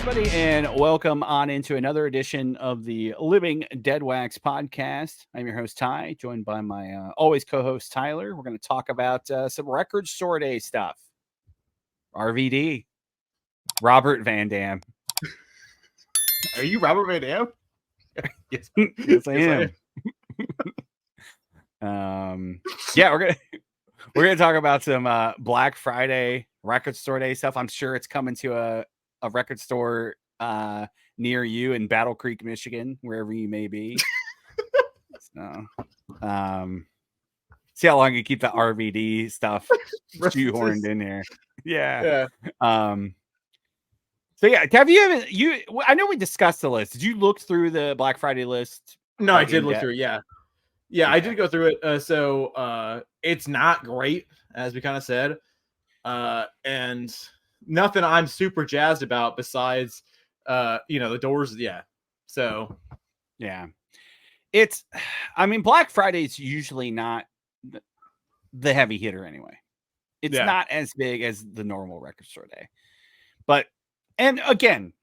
everybody, and welcome on into another edition of the Living Deadwax podcast. I'm your host, Ty, joined by my always co-host, Tyler. We're going to talk about some record store day stuff. RVD, Robert Van Dam. Are you Robert Van Dam? Yes, yes, I am. Yeah, we're gonna talk about some Black Friday record store day stuff. I'm sure it's coming to a record store near you in Battle Creek, Michigan, wherever you may be. So, see how long you keep the RVD stuff shoehorned in here. Yeah. So yeah, have you I know we discussed the list. Did you look through the Black Friday list? No, I did look through it. Yeah, Okay. I did go through it. So it's not great, as we kind of said, and nothing I'm super jazzed about besides, the Doors. Yeah. So yeah, I mean, Black Friday is usually not the heavy hitter anyway. It's not as big as the normal record store day, but, and again,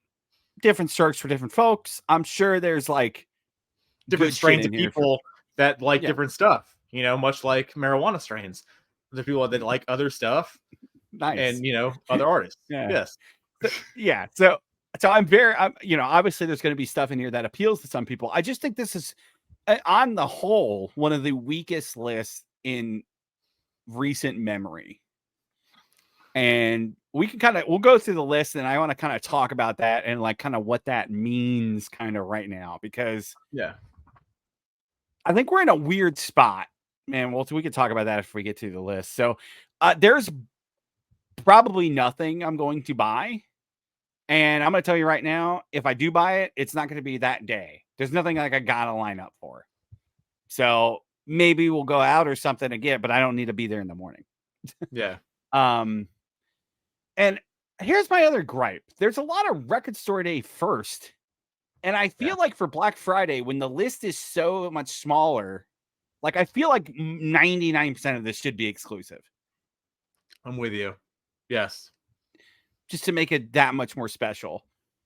different strokes for different folks. I'm sure there's like different strains of people that like different stuff, much like marijuana strains. There's people that like other stuff. Nice. And, other artists. Yes. So obviously there's going to be stuff in here that appeals to some people. I just think this is, on the whole, one of the weakest lists in recent memory. And we'll go through the list, and I want to kind of talk about that and like kind of what that means kind of right now, because I think we're in a weird spot, man. Well, we could talk about that if we get to the list. So there's probably nothing I'm going to buy. And I'm going to tell you right now, if I do buy it, it's not going to be that day. There's nothing like I got to line up for. So maybe we'll go out or something again, but I don't need to be there in the morning. Yeah. And here's my other gripe. There's a lot of record store day first. And I feel like for Black Friday, when the list is so much smaller, like I feel like 99% of this should be exclusive. I'm with you. Yes. Just to make it that much more special.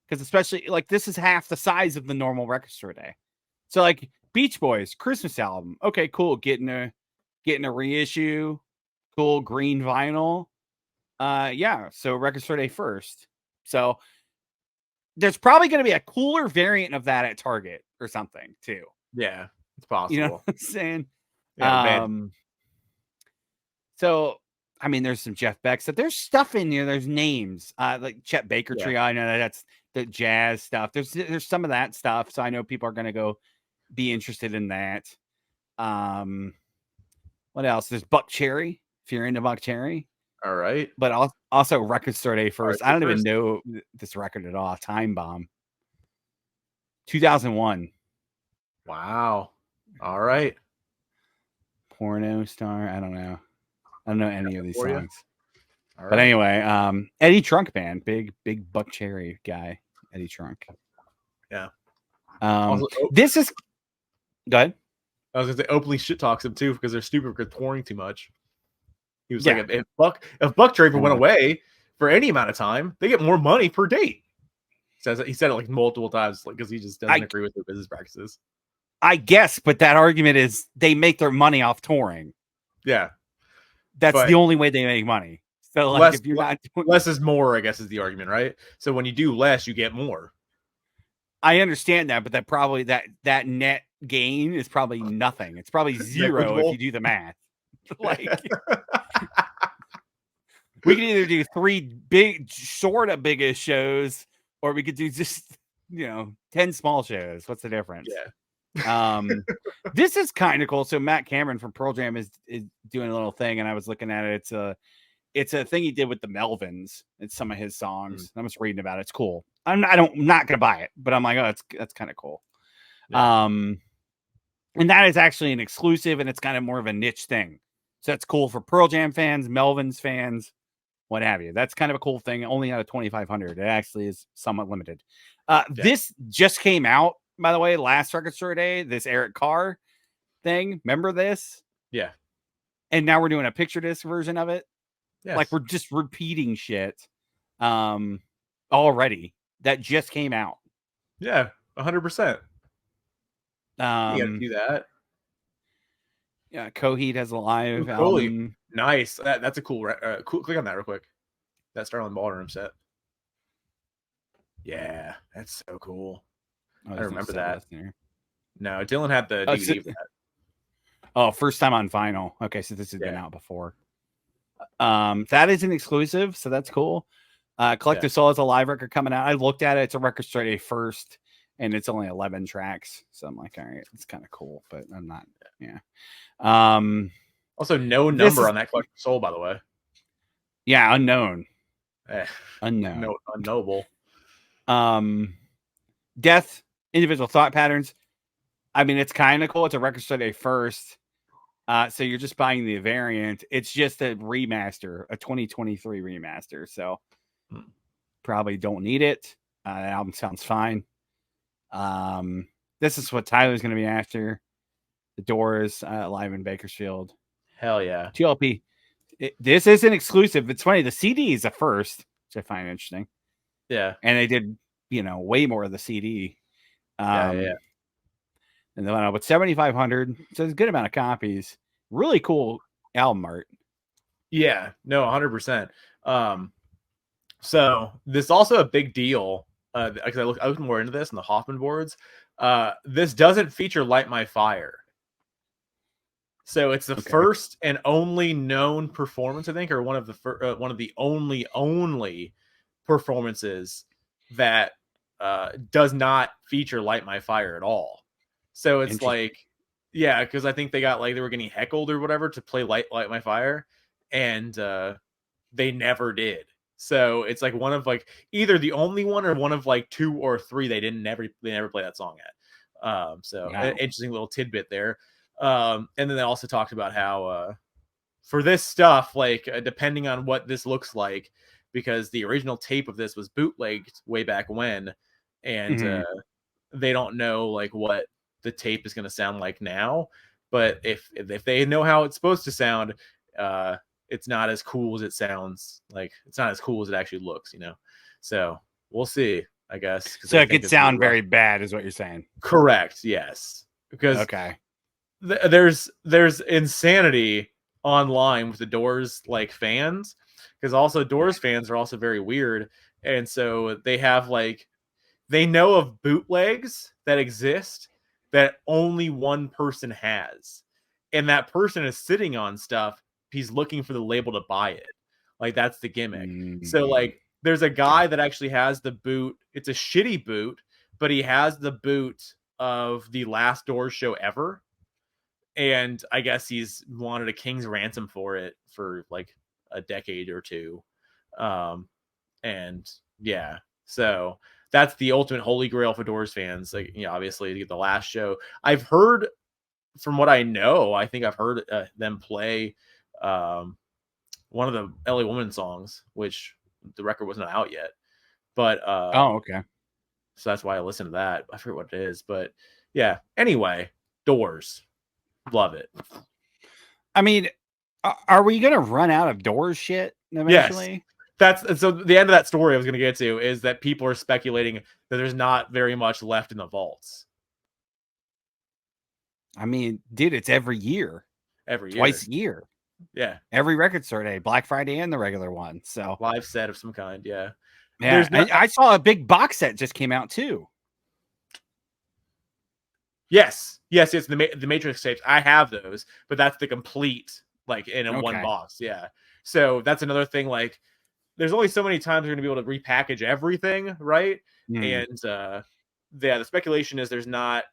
Because especially like this is half the size of the normal record store day. So like Beach Boys Christmas album. Okay, cool. Getting a reissue. Cool green vinyl. So record store day first. So there's probably going to be a cooler variant of that at Target or something too. Yeah, it's possible. You know what I'm saying? Yeah, so I mean, there's some Jeff Beck stuff. There's stuff in here. There's names like Chet Baker Trio. I know that's the jazz stuff. There's some of that stuff. So I know people are going to go be interested in that. What else? There's Buck Cherry. If you're into Buck Cherry. All right. But also record store day first. I don't even know this record at all. Time Bomb. 2001. Wow. All right. Porno Star. I don't know any of these songs. But anyway, Eddie Trunk Band. Big Buck Cherry guy. Eddie Trunk. Yeah. This is... Go ahead. I was going to say openly shit talks him too because they're stupid for touring too much. He was like, if Buck Draper went away for any amount of time, they get more money per date. He said it like multiple times, like because he just doesn't agree with their business practices. I guess, but that argument is they make their money off touring. Yeah, that's the only way they make money. So like, if you're not doing... less is more, I guess is the argument, right? So when you do less, you get more. I understand that, but that probably that net gain is probably nothing. It's probably zero if you do the math. Like we can either do 3 big, sort of biggest shows, or we could do just 10 small shows. What's the difference? Yeah. This is kind of cool. So Matt Cameron from Pearl Jam is doing a little thing, and I was looking at it. It's a thing he did with the Melvins. It's some of his songs. I'm just reading about it. It's cool. I'm not gonna buy it, but I'm like, oh, that's kind of cool. Yeah. And that is actually an exclusive, and it's kind of more of a niche thing. So that's cool for Pearl Jam fans, Melvins fans, what have you. That's kind of a cool thing. Only out of 2,500. It actually is somewhat limited. This just came out, by the way, last record store day. This Eric Carr thing. Remember this? Yeah. And now we're doing a picture disc version of it. Yes. Like we're just repeating shit already. that just came out. Yeah, 100%. You gotta do that. Yeah, Coheed has a live Cool. album. Nice. That's a cool, cool. Click on that real quick. That Starling Ballroom set. Yeah, that's so cool. Oh, I remember that. No, Dylan had the DVD for that. Oh, first time on vinyl. Okay, so this has been out before. That is an exclusive, so that's cool. Collective Soul has a live record coming out. I looked at it. It's a record store day first, and it's only 11 tracks. So I'm like, all right, it's kind of cool, but I'm not. Yeah. Also, no number on that Collective Soul, by the way. Yeah, unknown. Unknown. Unknowable. Death, Individual Thought Patterns. I mean, it's kind of cool. It's a record store day first. So you're just buying the variant. It's just a remaster, a 2023 remaster. So probably don't need it. The album sounds fine. This is what Tyler's going to be after. The Doors, live in Bakersfield. Hell yeah. TLP. This isn't exclusive. It's funny. The CD is a first, which I find interesting. Yeah. And they did, way more of the CD. Yeah. And then went out with 7,500. So it's a good amount of copies. Really cool album art. Yeah, no, 100%. So this also a big deal. Because I looked more into this in the Hoffman boards. This doesn't feature Light My Fire. So it's the first and only known performance, I think, or one of the only performances that does not feature Light My Fire at all. So it's like, yeah, because I think they were getting heckled or whatever to play Light My Fire, and they never did. So it's like one of either the only one or one of 2 or 3 they never play that song at. So an interesting little tidbit there. And then they also talked about how for this stuff, depending on what this looks like, because the original tape of this was bootlegged way back when, and they don't know what the tape is going to sound like now. But if they know how it's supposed to sound, it's not as cool as it sounds. It's not as cool as it actually looks, So we'll see, I guess. So it could sound very bad, is what you're saying. Correct. Yes. Because there's insanity online with the Doors fans, because also Doors fans are also very weird, and so they have they know of bootlegs that exist that only one person has, and that person is sitting on stuff. He's looking for the label to buy it. That's the gimmick. So there's a guy that actually has the boot. It's a shitty boot, but he has the boot of the last Doors show ever. And I guess he's wanted a king's ransom for it for a decade or two. And yeah, so that's the ultimate holy grail for Doors fans. Obviously to get the last show. I've heard, from what I know, I think I've heard them play one of the LA Woman songs, which the record wasn't out yet. But okay. So that's why I listened to that. I forget what it is, but yeah. Anyway, Doors. Love it. I mean, are we gonna run out of Doors shit eventually? Yes. So the end of that story I was gonna get to is that people are speculating that there's not very much left in the vaults. I mean, dude, it's every year. Twice a year. Yeah. Every record store day, Black Friday and the regular one. So live set of some kind. Yeah. Yeah. I saw a big box set just came out too. Yes. The Matrix tapes. I have those, but that's the complete in a one box. Yeah. So that's another thing. There's only so many times you're gonna be able to repackage everything, right? And the speculation is there's not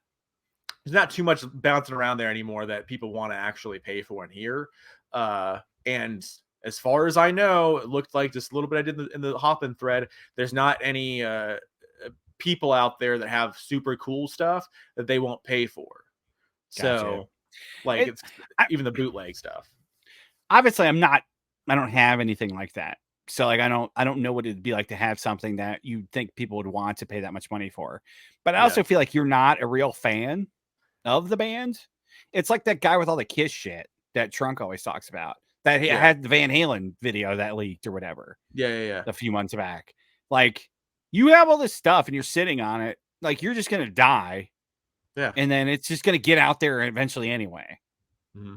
too much bouncing around there anymore that people want to actually pay for and hear. And as far as I know, it looked like just a little bit I did in the Hoffman thread. There's not any people out there that have super cool stuff that they won't pay for. Gotcha. So it's even the bootleg stuff. Obviously, I don't have anything like that. So I don't know what it'd be like to have something that you think people would want to pay that much money for. But I also feel like you're not a real fan of the band. It's like that guy with all the Kiss shit that Trunk always talks about, that he had the Van Halen video that leaked or whatever. Yeah. A few months back. You have all this stuff and you're sitting on it, like you're just gonna die. Yeah. And then it's just gonna get out there eventually anyway. Mm-hmm.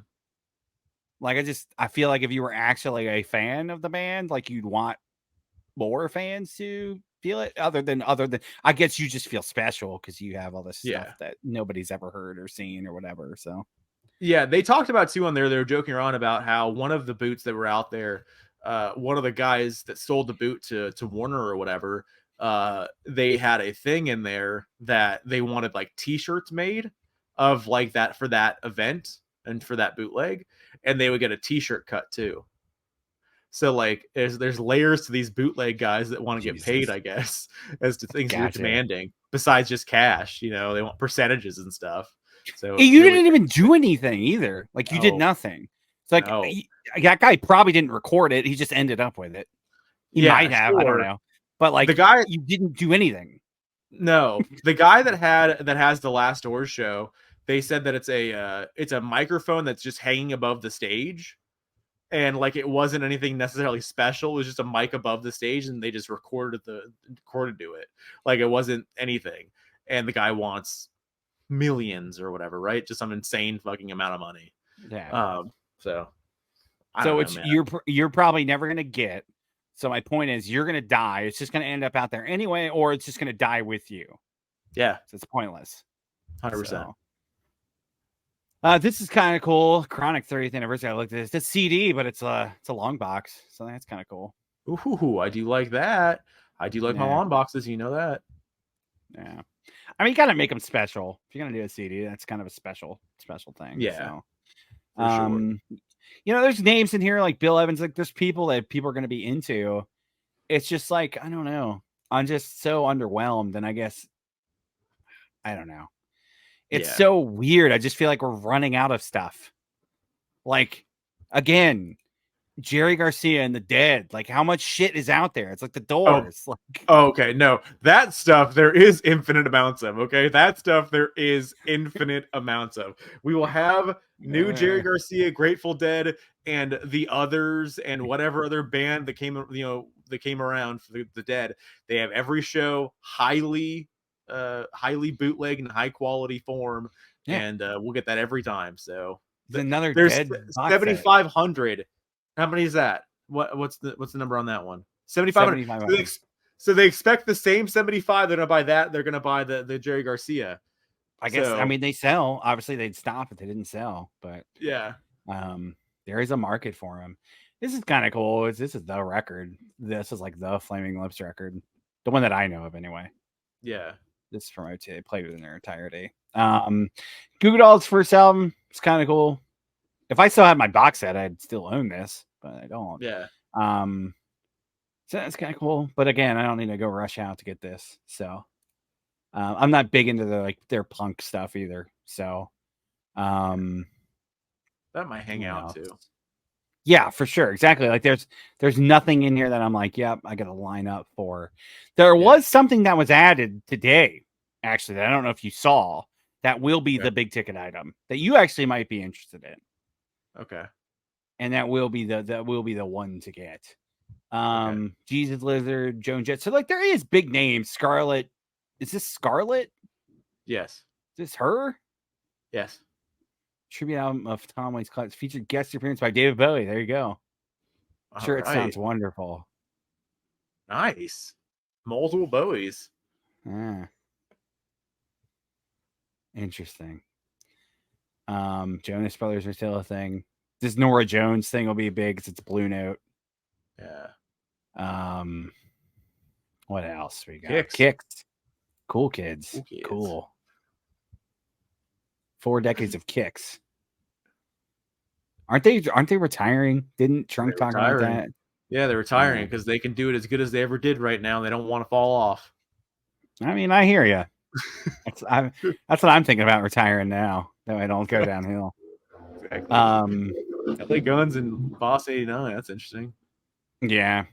Like I feel like if you were actually a fan of the band, like you'd want more fans to feel it. Other than I guess you just feel special because you have all this stuff that nobody's ever heard or seen or whatever. So yeah, they talked about too on there. They were joking around about how one of the boots that were out there, one of the guys that sold the boot to Warner or whatever, they had a thing in there that they wanted like T-shirts made of like that for that event and for that bootleg, and they would get a T-shirt cut too. So like there's layers to these bootleg guys that want to get paid, I guess, as to things you're demanding besides just cash. You know, they want percentages and stuff. So you didn't even do anything either. Like you did No. nothing. It's like that guy probably didn't record it. He just ended up with it. He might have. I don't know. But like the guy, you didn't do anything. No, the guy that has the Last Doors show, they said that it's a microphone that's just hanging above the stage, and like it wasn't anything necessarily special. It was just a mic above the stage, and they just recorded to it. Like it wasn't anything. And the guy wants millions or whatever, right? Just some insane fucking amount of money. Yeah. So it's you're probably never gonna get. So my point is, you're gonna die. It's just gonna end up out there anyway, or it's just gonna die with you. Yeah, so it's pointless. 100%. This is kind of cool. Chronic 30th anniversary. I looked at this. It's a CD, but it's a long box, so that's kind of cool. Ooh, I do like that. I do like my long boxes. You know that. Yeah. I mean, you gotta make them special. If you're gonna do a CD, that's kind of a special thing. Yeah. So, sure. You know, there's names in here like Bill Evans. Like, there's people that people are gonna be into. It's just like, I don't know. I'm just so underwhelmed, and I guess I don't know. It's so weird. I just feel like we're running out of stuff. Like, again, Jerry Garcia and the Dead. Like, how much shit is out there? It's like the Doors. Okay, no, that stuff there is infinite amounts of. Okay, that stuff there is infinite amounts of. We will have new Jerry Garcia, Grateful Dead, and the others, and whatever other band that came around for the Dead. They have every show highly bootleg and high quality form, and we'll get that every time. So there's 7,500. How many is that? What's the number on that one? 7,500. So they expect the same 75. They're gonna buy that. They're gonna buy the Jerry Garcia. I guess. I mean, they sell. Obviously, they'd stop if they didn't sell. But yeah, there is a market for them. This is kind of cool. This is the record. This is like the Flaming Lips record, the one that I know of anyway. Yeah. This is from OT. They played it in their entirety. Goo Goo Dolls' first album. It's kind of cool. If I still had my box set, I'd still own this, but I don't. Yeah. So that's kind of cool. But again, I don't need to go rush out to get this. So I'm not big into their punk stuff either. So that might hang out too. Yeah, for sure. Exactly. Like there's nothing in here that I'm like, yep, I gotta line up for. There was something that was added today, actually, that I don't know if you saw, that will be the big ticket item that you actually might be interested in. Okay. And that will be the one to get. Jesus Lizard, Joan Jett. So like there is big names. Scarlet. Is this Scarlet? Yes. Is this her? Yes. Tribute album of Tom Waits Clutch featured guest appearance by David Bowie. There you go. It sounds wonderful. Nice. Multiple Bowies. Interesting. Jonas Brothers are still a thing. This Nora Jones thing will be big because it's Blue Note. Yeah. What else we got? Kicks. Cool Kids. Cool. 4 decades of Kicks. Aren't they retiring? Didn't Trunk talk about that? Yeah, they're retiring because they can do it as good as they ever did right now. And they don't want to fall off. I mean, I hear you. That's what I'm thinking about retiring now. That I don't go downhill. Exactly. LA Guns and Boss 89. That's interesting. Yeah.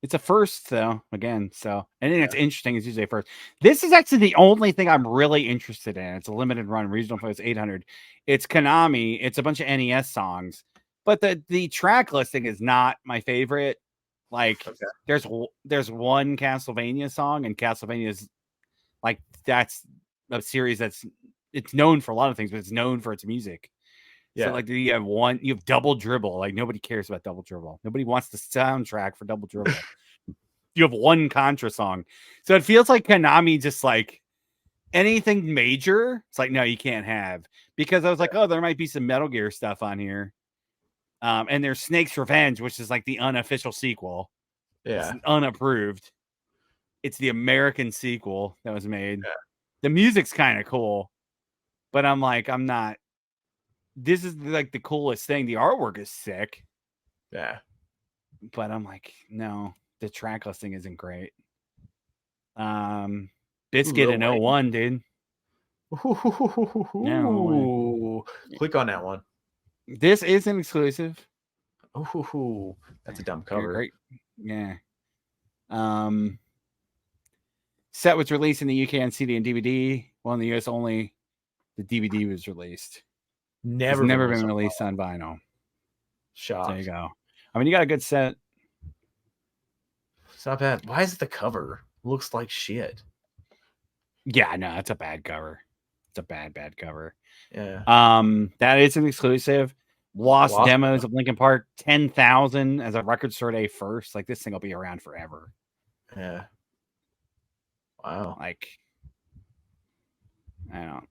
It's a first, though, again. So anything that's interesting is usually a first. This is actually the only thing I'm really interested in. It's a limited run, regional post 800. It's Konami. It's a bunch of NES songs, but the track listing is not my favorite. Like Okay. there's one Castlevania song, and Castlevania is like that's a series it's known for a lot of things, but it's known for its music. Yeah. So like you have Double Dribble. Like nobody cares about Double Dribble. Nobody wants the soundtrack for Double Dribble. You have one Contra song. So it feels like Konami just like anything major, it's like, no, you can't have. Because I was like, oh, there might be some Metal Gear stuff on here. And there's Snake's Revenge, which is like the unofficial sequel. Yeah. It's unapproved. It's the American sequel that was made. Yeah. The music's kind of cool. But I'm like, I'm not. This is like the coolest thing. The artwork is sick. Yeah. But I'm like, no, the track listing isn't great. Biscuit and 01, dude. Ooh. Click on that one. This is an exclusive. Ooh, that's a dumb cover. Great. Yeah. Set was released in the UK on CD and DVD. Well, in the US only, the DVD was released. Never been released on vinyl. Shocked. There you go. I mean, you got a good set. It's not bad. Why is it the cover? Looks like shit. Yeah, no, it's a bad cover. It's a bad cover. Yeah. That is an exclusive. Lost Demos of Linkin Park, 10,000 as a record store day first. Like this thing will be around forever. Yeah. Wow. Like, I don't.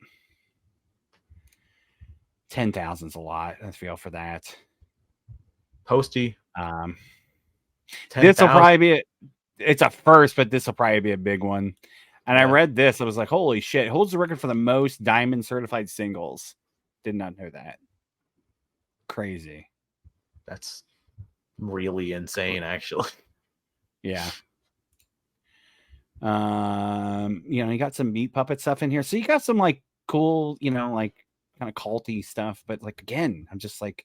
10,000's a lot. I feel for that. Posty. 10, this will probably be it's a first, but this will probably be a big one. And I read this. I was like, holy shit. Holds the record for the most diamond certified singles. Did not know that. Crazy. That's really insane, actually. Yeah. You got some Meat Puppet stuff in here. So you got some like cool, like kind of culty stuff. But like, again, I'm just like,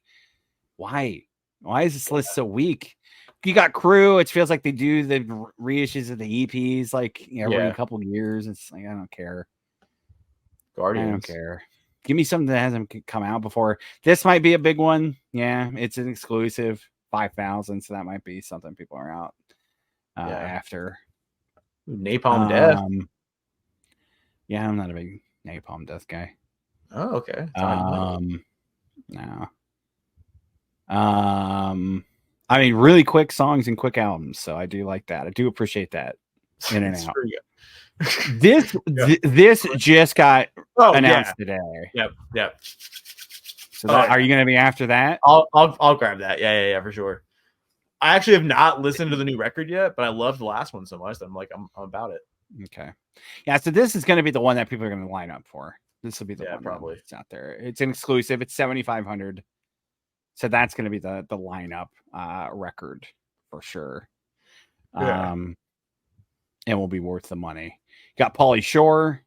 why? Why is this list so weak? You got Crew. It feels like they do the reissues of the EPs like every couple of years. It's like, I don't care. Guardians. I don't care. Give me something that hasn't come out before. This might be a big one. Yeah, it's an exclusive, 5,000. So that might be something people are out after. Napalm Death. Yeah, I'm not a big Napalm Death guy. Oh, okay. No. I mean, really quick songs and quick albums. So I do like that. I do appreciate that. In and out. This just got announced today. Yep. So are you going to be after that? I'll grab that. Yeah, for sure. I actually have not listened to the new record yet, but I loved the last one so much that I'm like, I'm about it. Okay. Yeah, so this is going to be the one that people are going to line up for. This will be the one probably. It's out there. It's an exclusive. It's 7,500. So that's going to be the lineup record for sure. And will be worth the money. Got Pauly Shore.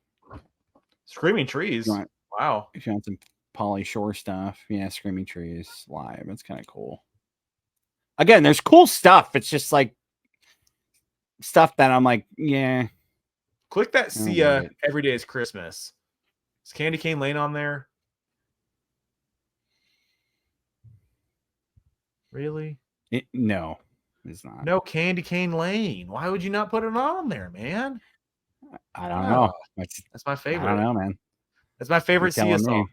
Screaming Trees. Wow. If you want some Pauly Shore stuff. Yeah, Screaming Trees live. It's kind of cool. Again, there's cool stuff. It's just like stuff that I'm like, yeah. Click that Sia Every Day is Christmas. Is Candy Cane Lane on there? Really? No, it's not. No Candy Cane Lane. Why would you not put it on there, man? I don't know. That's my favorite. I don't know, man. That's my favorite Sia song.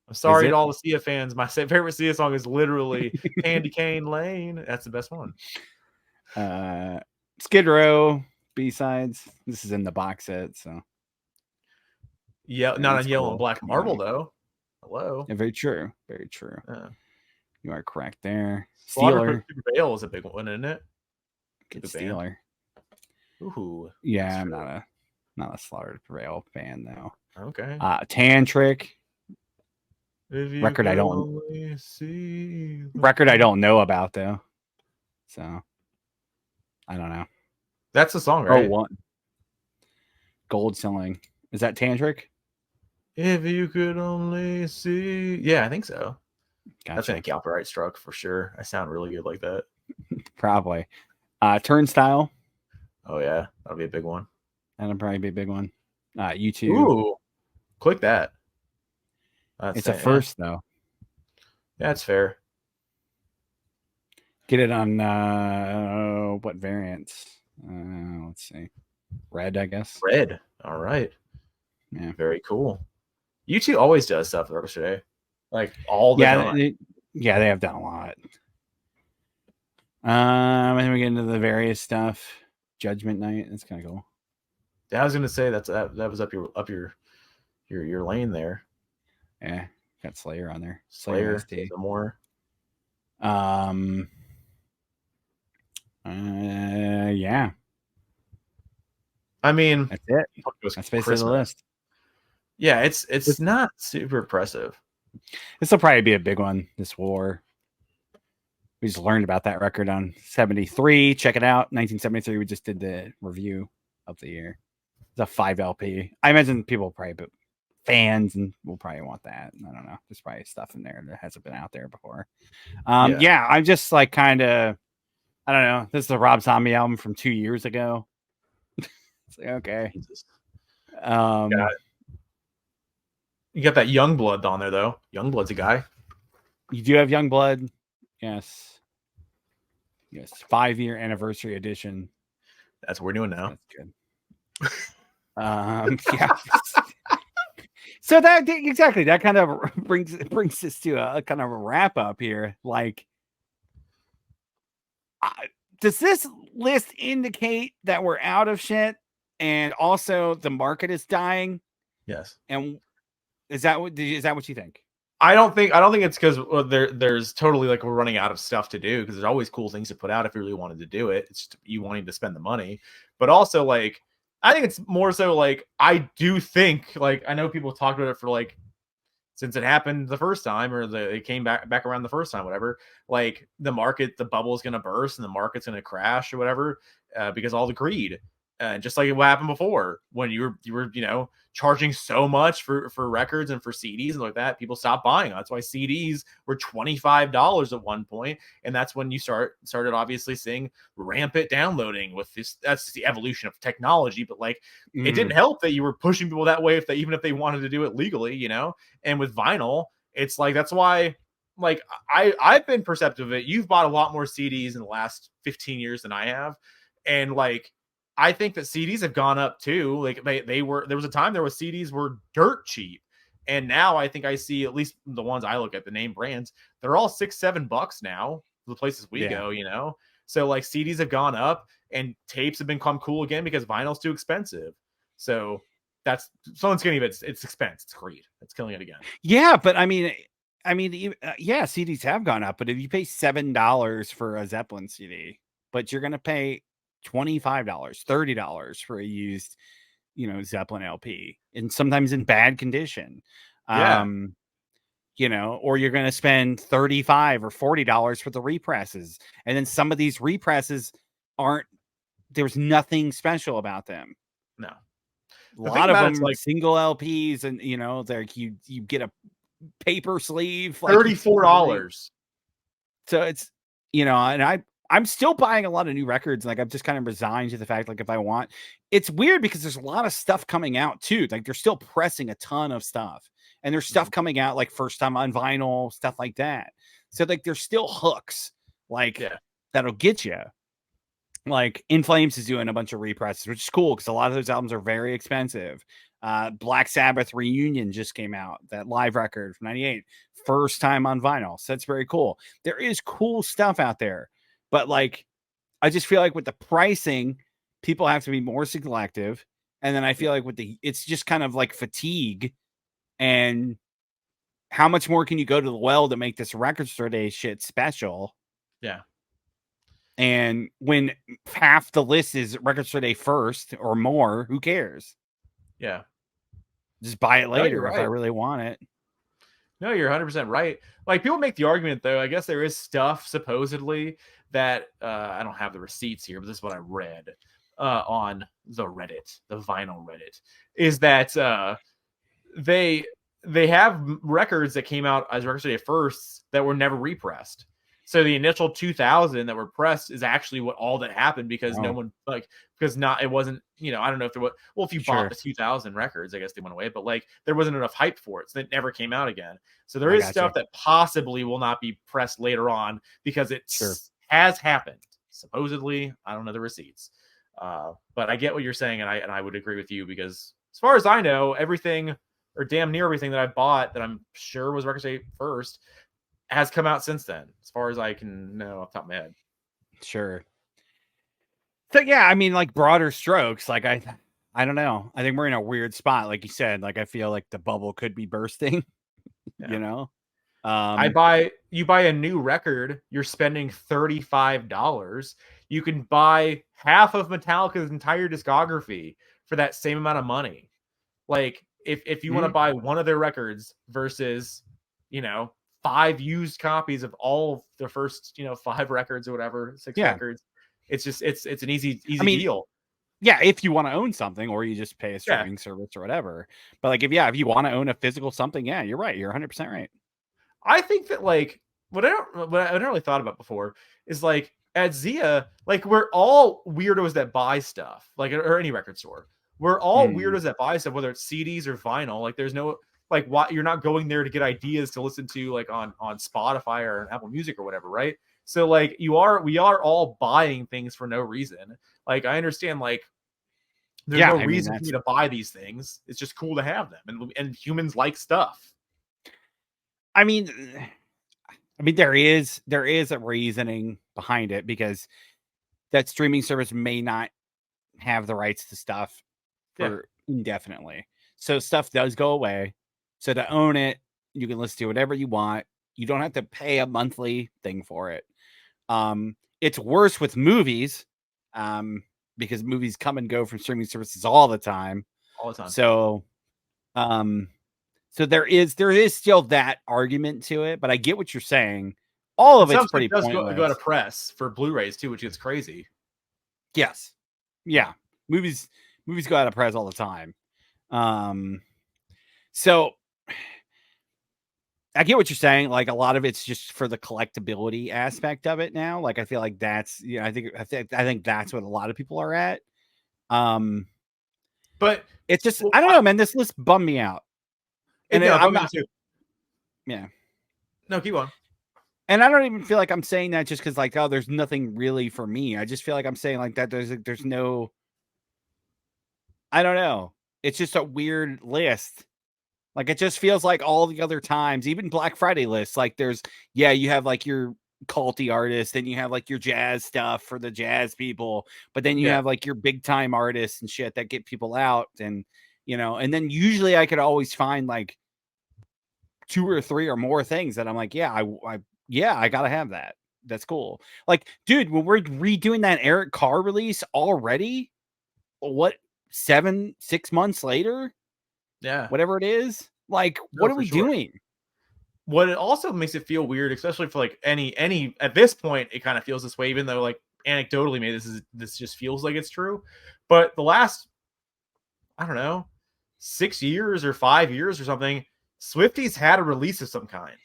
I'm sorry to all the Sia fans. My favorite Sia song is literally Candy Cane Lane. That's the best one. Skid Row B-sides. This is in the box set, so. Yeah, not on Yellow and Black Marble though. Hello. Yeah, very true. Very true. Yeah. You are correct there. Steeler Veil is a big one, isn't it? Good Steeler. Ooh. Yeah, I'm not a Slaughtered Veil fan though. Okay. Tantric. Record I don't know about though. So I don't know. That's the song, right? Oh, one. Gold Selling. Is that Tantric? If you could only see. Yeah, I think so. Gotcha. That's a copyright struck for sure. I sound really good like that. Probably. Turnstile. Oh yeah, that'll be a big one. That'll probably be a big one. U2. Ooh, click that. It's a first though. Yeah, it's fair. get it on what variants? Let's see. Red, I guess. Red. All right. Yeah. Very cool. U2 always does stuff for today. Like all the time. They have done a lot. And then we get into the various stuff. Judgment Night. That's kind of cool. Yeah, I was gonna say that was up your lane there. Yeah, got Slayer on there. Slayer some more. Yeah. I mean, that's it. That's basically the list. Yeah, it's not super impressive. This will probably be a big one. This war. We just learned about that record on 73. Check it out. 1973. We just did the review of the year. It's a 5 LP. I imagine people probably fans and will probably want that. I don't know. There's probably stuff in there that hasn't been out there before. Yeah, I'm just like kind of, I don't know. This is the Rob Zombie album from 2 years ago. It's like, okay. Jesus. You got that Youngblood on there though. Youngblood's a guy. You do have Youngblood. Yes. 5-year anniversary edition. That's what we're doing now. That's good. Yeah. So that exactly that kind of brings us to a kind of a wrap up here. Like, does this list indicate that we're out of shit and also the market is dying? Yes. And is that what you think? I don't think it's because there's totally like we're running out of stuff to do, because there's always cool things to put out if you really wanted to do it. It's just you wanting to spend the money, but also like I think it's more so like I do think like I know people talked about it for like since it happened the first time or it came back around the first time, whatever. Like the bubble is going to burst and the market's going to crash or whatever because all the greed. Just like what happened before when you were charging so much for records and for CDs and like that, people stopped buying. That's why CDs were $25 at one point, and that's when you started obviously seeing rampant downloading with this. That's the evolution of technology, but like it didn't help that you were pushing people that way even if they wanted to do it legally, And with vinyl, it's like that's why. Like I've been perceptive of it. You've bought a lot more CDs in the last 15 years than I have, and like. I think that CDs have gone up too. Like there was a time there was CDs were dirt cheap. And now I think I see at least the ones I look at, the name brands, they're all $6-7 now. The places we go, So like CDs have gone up and tapes have become cool again because vinyl's too expensive. So someone's getting it. It's expense. It's greed. It's killing it again. Yeah. But I mean, CDs have gone up, but if you pay $7 for a Zeppelin CD, but you're going to pay $25, $30 for a used, Zeppelin LP, and sometimes in bad condition. Or you're going to spend $35 or $40 for the represses. And then some of these represses there's nothing special about them. No. A lot of them like single LPs and, you get a paper sleeve. Like $34. So it's, and I'm still buying a lot of new records. Like I'm just kind of resigned to the fact, like if I want, it's weird because there's a lot of stuff coming out too. Like they're still pressing a ton of stuff, and there's stuff coming out like first time on vinyl, stuff like that. So like there's still hooks that'll get you. Like In Flames is doing a bunch of represses, which is cool because a lot of those albums are very expensive. Black Sabbath Reunion just came out, that live record from '98, first time on vinyl. So that's very cool. There is cool stuff out there. But like, I just feel like with the pricing, people have to be more selective. And then I feel like it's just kind of like fatigue. And how much more can you go to the well to make this Record Store Day shit special? Yeah. And when half the list is Record Store Day first or more, who cares? Yeah. Just buy it later if I really want it. No, you're 100% right. Like people make the argument though, I guess there is stuff supposedly that I don't have the receipts here, but this is what I read on the Reddit, the vinyl Reddit, is that they have records that came out as Record Store Day first that were never repressed. So the initial 2000 that were pressed is actually what all that happened because no one it wasn't, I don't know if there was, well, if you bought the 2000 records, I guess they went away, but like there wasn't enough hype for it. So it never came out again. So there is stuff that possibly will not be pressed later on because it has happened. Supposedly, I don't know the receipts. But I get what you're saying, and I would agree with you, because as far as I know, everything, or damn near everything that I bought that I'm sure was Record State first, has come out since then, as far as I can know off the top of my head. Sure. So yeah, I mean, like, broader strokes, like, I don't know. I think we're in a weird spot, like you said. Like, I feel like the bubble could be bursting. Yeah. You know, You buy a new record, you're spending $35. You can buy half of Metallica's entire discography for that same amount of money. Like, if you want to buy one of their records versus, 5 used copies of all the first, 5 records or whatever, 6 records, it's just it's an easy deal. Yeah, if you want to own something, or you just pay a streaming service or whatever. But like, if you want to own a physical something, yeah, you're right. You're 100% right. I think that, like, what I never really thought about before is, like, at Zia, like, we're all weirdos that buy stuff, like, or any record store. We're all weirdos that buy stuff, whether it's CDs or vinyl. Like, there's no, like, why you're not going there to get ideas to listen to, like, on Spotify or Apple Music or whatever, right? So, like, we are all buying things for no reason. Like, I understand, like, there's no reason for me to buy these things. It's just cool to have them, and humans like stuff. I mean, there is a reasoning behind it, because that streaming service may not have the rights to stuff for indefinitely. So stuff does go away. So to own it, you can listen to whatever you want. You don't have to pay a monthly thing for it. It's worse with movies, because movies come and go from streaming services all the time. So, so there is still that argument to it, but I get what you're saying. All of it's pretty pointless. Go to press for Blu-rays too, which gets crazy. Yes, yeah, movies go out of press all the time. So I get what you're saying. Like, a lot of it's just for the collectability aspect of it now. Like, I feel like that's, I think that's what a lot of people are at. But it's just, I don't know, man. This list bummed me out. And I'm not too. Yeah. No, keep on. And I don't even feel like I'm saying that just because, like, oh, there's nothing really for me. I just feel like I'm saying, like, that there's no, I don't know. It's just a weird list. Like, it just feels like all the other times, even Black Friday lists, like, you have, like, your culty artists, and you have, like, your jazz stuff for the jazz people, but then you have, like, your big time artists and shit that get people out, and, and then usually I could always find, like, 2 or 3 or more things that I'm like, yeah, I gotta have that. That's cool. Like, dude, when we're redoing that Eric Carr release already, what, 6 months later? Yeah. Whatever it is. Like, what are we doing? What it also makes it feel weird, especially for, like, any at this point, it kind of feels this way, even though, like, anecdotally, maybe this just feels like it's true. But the last, I don't know, 6 years or 5 years or something, Swifties had a release of some kind.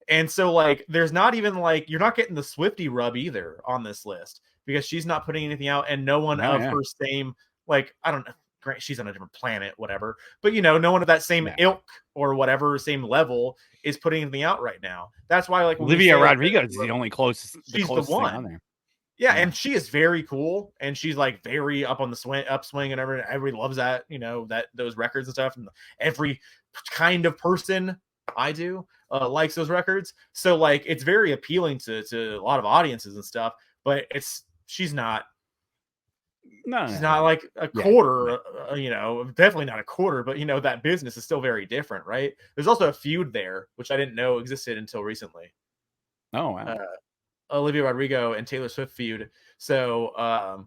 And so, like, there's not even, like, you're not getting the Swiftie rub either on this list, because she's not putting anything out, and no one of her same, like, I don't know, great, she's on a different planet, whatever, but, no one of that same ilk or whatever, same level, is putting anything out right now. That's why, like, Olivia Rodrigo is the only closest. She's the one on there. Yeah, and she is very cool, and she's, like, very up on the upswing, and everybody loves that, those records and stuff, and every kind of person I do likes those records. So, like, it's very appealing to a lot of audiences and stuff, but she's not. She's not like a quarter, definitely not a quarter, but, that business is still very different, right? There's also a feud there, which I didn't know existed until recently. Oh, wow. Olivia Rodrigo and Taylor Swift feud. So,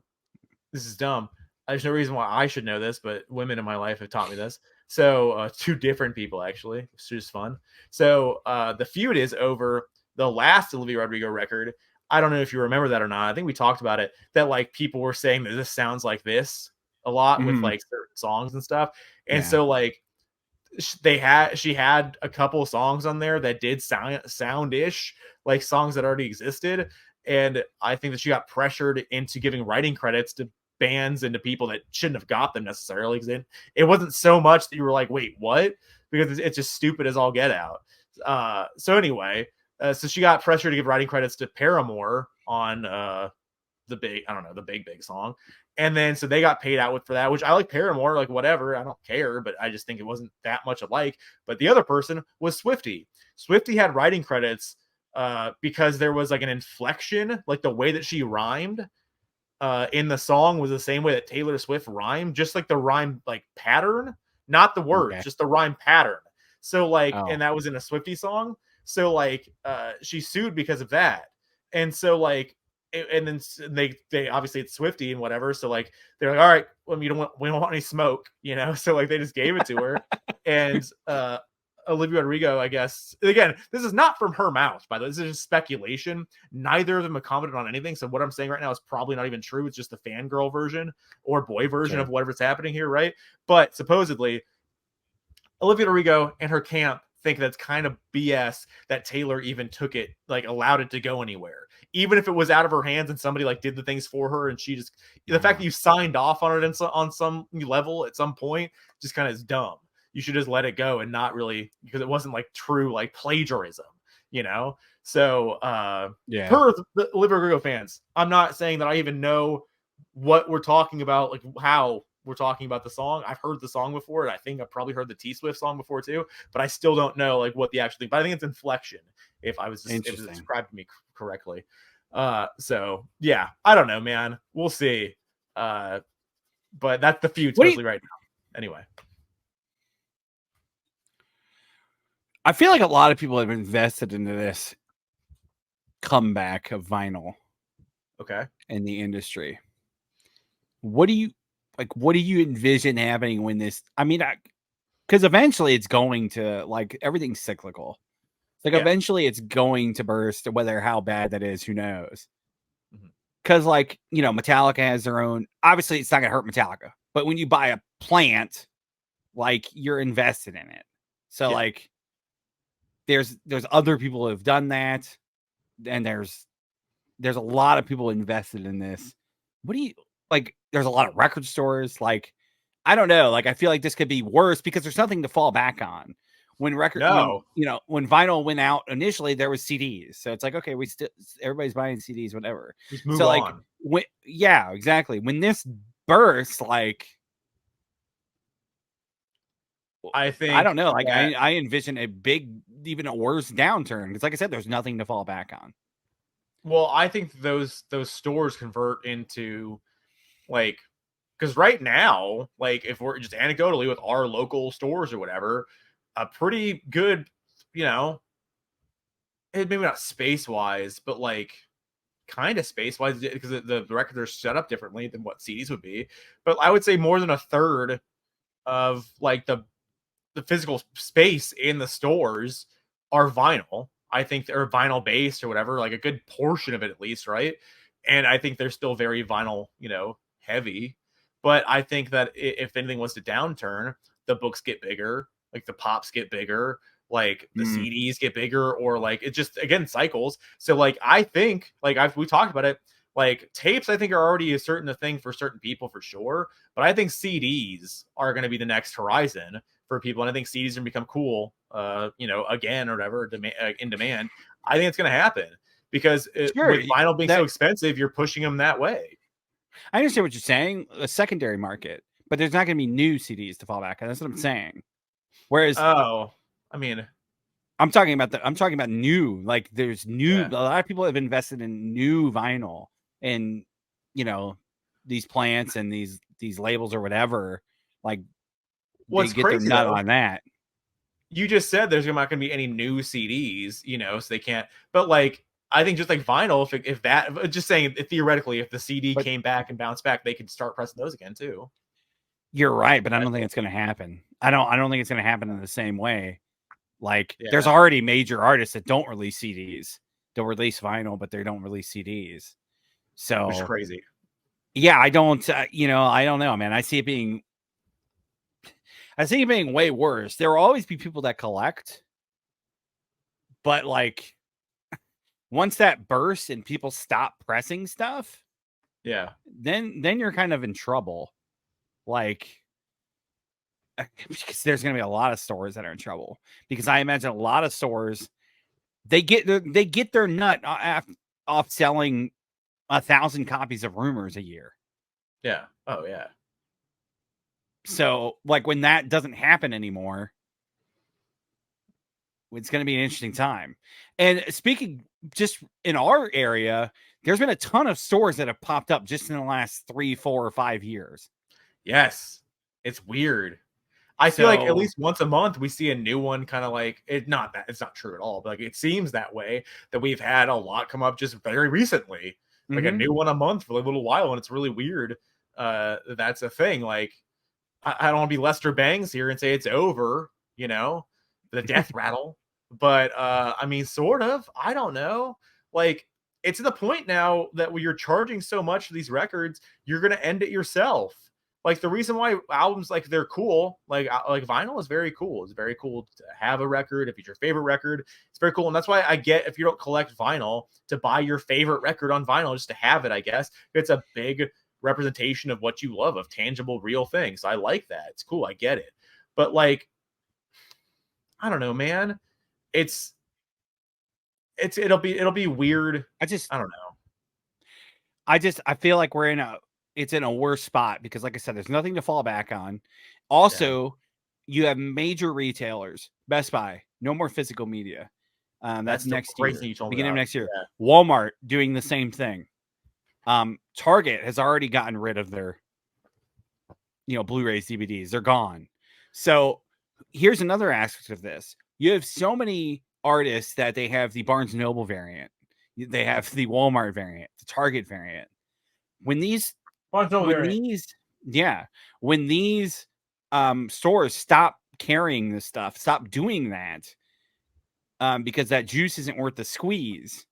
this is dumb. There's no reason why I should know this, but women in my life have taught me this. So, 2 different people, actually. It's just fun. So, the feud is over the last Olivia Rodrigo record. I don't know if you remember that or not. I think we talked about it, that, like, people were saying that this sounds like this a lot with, like, certain songs and stuff. And so, like, she had a couple of songs on there that did sound-ish like songs that already existed. And I think that she got pressured into giving writing credits to bands and to people that shouldn't have got them necessarily, because it wasn't so much that you were like, wait, what? Because it's just stupid as all get out. So anyway, so she got pressured to give writing credits to Paramore on the big song. And then so they got paid out for that, which I like Paramore, like whatever, I don't care, but I just think it wasn't that much alike. But the other person was Swiftie. Swiftie had writing credits because there was like an inflection, like the way that she rhymed in the song was the same way that Taylor Swift rhymed, just like the rhyme like pattern, not the words, just the rhyme pattern. So like, and that was in a Swiftie song. So like, she sued because of that. And so like, and then they obviously it's Swiftie and whatever. So like, they're like, all right, well, we don't want any smoke, you know? So like, they just gave it to her. And Olivia Rodrigo, I guess, again, this is not from her mouth, by the way. This is just speculation. Neither of them have commented on anything. So what I'm saying right now is probably not even true. It's just the fangirl version or boy version of whatever's happening here, right? But supposedly, Olivia Rodrigo and her camp think that's kind of BS that Taylor even took it, like allowed it to go anywhere. Even if it was out of her hands and somebody like did the things for her and she just, the fact that you signed off on it on some level at some point just kind of is dumb. You should just let it go and not really, because it wasn't like true like plagiarism, you know? So per the Olivia Rodrigo fans, I'm not saying that I even know what we're talking about, like how we're talking about the song. I've heard the song before, and I think I've probably heard the T Swift song before too, but I still don't know like what the actual thing. But I think it's inflection. If it was described to me correctly. So yeah, I don't know, man. We'll see. But that's the feud totally right now. Anyway, I feel like a lot of people have invested into this comeback of vinyl. Okay. In the industry. What do you envision happening when this, I mean, because eventually it's going to, like, everything's cyclical. Like, eventually it's going to burst, whether how bad that is, who knows? Because, like, you know, Metallica has their own, obviously it's not going to hurt Metallica, but when you buy a plant, like, you're invested in it. So, like, there's other people who have done that, and there's a lot of people invested in this. What do you, like, there's a lot of record stores, like, I don't know, like, I feel like this could be worse because there's nothing to fall back on. When when vinyl went out initially, there was CDs. So it's like, okay, everybody's buying CDs, whatever. Just move on. Exactly. When this bursts, like, I think, I don't know, like, I envision even a worse downturn. Because like I said, there's nothing to fall back on. Well, I think those stores convert into, like, because right now, like, if we're just anecdotally with our local stores or whatever, a pretty good, you know, maybe not space wise, but like kind of space wise, because the records are set up differently than what CDs would be. But I would say more than a third of like the physical space in the stores are vinyl. I think they're vinyl based or whatever, like a good portion of it at least, right? And I think they're still very vinyl, you know, heavy. But I think that if anything was to downturn, the books get bigger, like the pops get bigger, like the CDs get bigger, or like it just, again, cycles. So like I think, like we talked about it, like tapes I think are already a certain thing for certain people for sure, but I think CDs are going to be the next horizon for people, and I think CDs are going to become cool, you know, again or whatever, in demand. I think it's going to happen because with vinyl being so expensive, you're pushing them that way. I understand what you're saying, a secondary market, but there's not going to be new CDs to fall back on. That's what I'm saying. Whereas, I mean, I'm talking about new, like there's new, a lot of people have invested in new vinyl, and, you know, these plants and these labels or whatever, like, what's they get crazy, their nut though, on that. You just said there's not going to be any new CDs, you know, so they can't, but like, I think just like vinyl, if that, just saying theoretically, if the CD came back and bounced back, they could start pressing those again too. You're right, but I don't think it's going to happen. I don't think it's going to happen in the same way. Like, there's already major artists that don't release CDs. They'll release vinyl, but they don't release CDs. So, which is crazy. Yeah, I don't, I don't know, man. I see it being way worse. There will always be people that collect, but like, once that bursts and people stop pressing stuff, then you're kind of in trouble. Like, because there's going to be a lot of stores that are in trouble, because I imagine a lot of stores, they get their nut off selling 1,000 copies of Rumors a year. Yeah. Oh yeah. So like when that doesn't happen anymore, it's going to be an interesting time. And speaking just in our area, there's been a ton of stores that have popped up just in the last 3, 4, or 5 years. Yes. It's weird. I feel like at So, least once a month we see a new one, kind of like not that it's not true at all, but like it seems that way, that we've had a lot come up just very recently. Like a new one a month for a little while, and it's really weird. That's a thing. Like I don't want to be Lester Bangs here and say it's over, the death rattle. But I mean, sort of. I don't know. Like, it's to the point now that when you're charging so much for these records, you're gonna end it yourself. Like the reason why albums like they're cool, like vinyl is very cool. It's very cool to have a record if it's your favorite record. It's very cool, and that's why I get if you don't collect vinyl to buy your favorite record on vinyl just to have it. I guess it's a big representation of what you love, of tangible, real things. I like that. It's cool. I get it. But like, I don't know, man. It's it'll be weird. I don't know. I feel like it's in a worse spot because like I said, there's nothing to fall back on. Also, you have major retailers, Best Buy, no more physical media. That's That's the next crazy year, you told me beginning of about. next year. Yeah. Walmart doing the same thing. Target has already gotten rid of their, Blu-rays, DVDs. They're gone. So here's another aspect of this. You have so many artists that they have the Barnes and Noble variant. They have the Walmart variant, the Target variant. When these, when these, yeah, when these stores stop carrying this stuff, stop doing that, because that juice isn't worth the squeeze.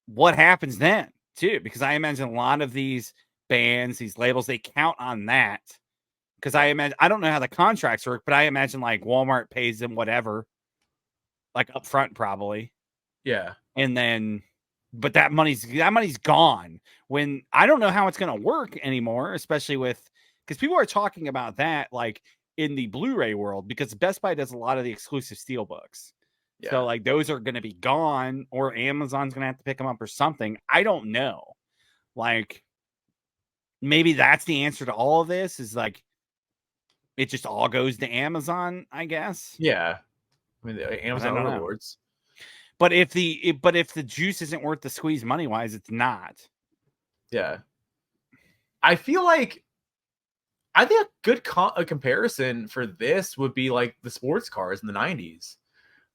What happens then, too? Because I imagine a lot of these bands, these labels, they count on that. Because I imagine, I don't know how the contracts work, but I imagine like Walmart pays them whatever, like upfront probably, Yeah. and then, but that money's gone. When I don't know how it's going to work anymore, especially with because people are talking about that like in the Blu-ray world, because Best Buy does a lot of the exclusive steel books. So Yeah. like those are going to be gone, or Amazon's going to have to pick them up or something. I don't know. Like maybe that's the answer to all of this is like it just all goes to Amazon, I guess. Yeah. I mean, But I Amazon don't know. overlords. But if the juice isn't worth the squeeze money wise, it's not. Yeah. I feel like I think a good a comparison for this would be like the sports cars in the 90s.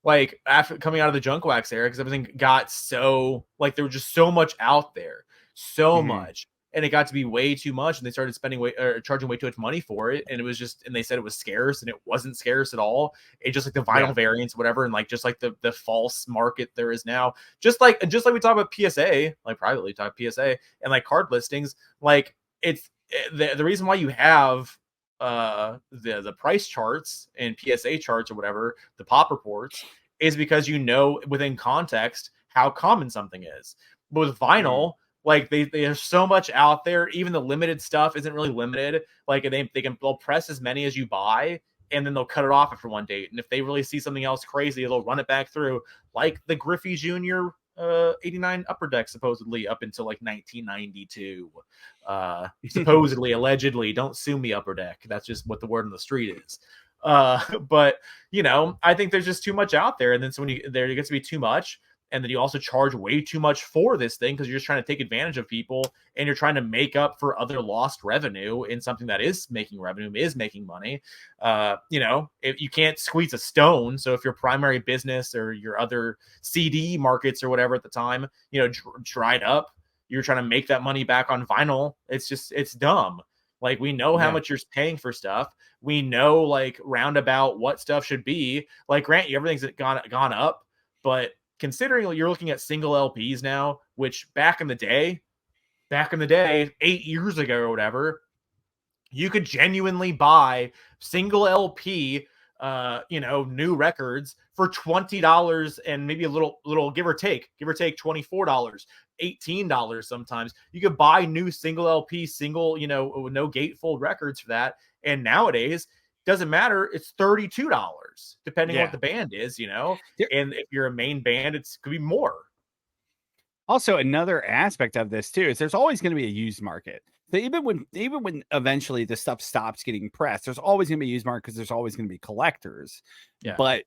Like after coming out of the junk wax era, because everything got so like there was just so much out there, so much, and it got to be way too much, and they started spending way or charging way too much money for it, and it was just, and they said it was scarce, and it wasn't scarce at all. It just like the vinyl variants, whatever, and like just like the false market there is now, just like we talk about PSA, like privately talk PSA and like card listings, like it's the reason why you have the price charts and PSA charts or whatever, the pop reports, is because within context how common something is. But with vinyl, like there's so much out there, even the limited stuff isn't really limited. Like they'll press as many as you buy, and then they'll cut it off after one date. And if they really see something else crazy, they'll run it back through, like the Griffey Jr. 89 Upper Deck, supposedly up until like 1992. Supposedly, allegedly, don't sue me, Upper Deck. That's just what the word on the street is. But I think there's just too much out there, and then so when there gets to be too much, and then you also charge way too much for this thing because you're just trying to take advantage of people, and you're trying to make up for other lost revenue in something that is making revenue, is making money. If you can't squeeze a stone, so if your primary business or your other CD markets or whatever at the time, dried up, you're trying to make that money back on vinyl. It's dumb. Like we know how much you're paying for stuff. We know like roundabout what stuff should be. Like grant you everything's gone up, but considering you're looking at single LPs now, which back in the day, 8 years ago or whatever, you could genuinely buy single LP new records for $20 and maybe a little give or take $24, $18 sometimes. You could buy new single LP, no gatefold records for that. And nowadays, doesn't matter, it's $32 depending on what the band is, and if you're a main band, it's could be more. Also, another aspect of this too is there's always going to be a used market. So even when eventually the stuff stops getting pressed, there's always going to be a used market because there's always going to be collectors. Yeah. But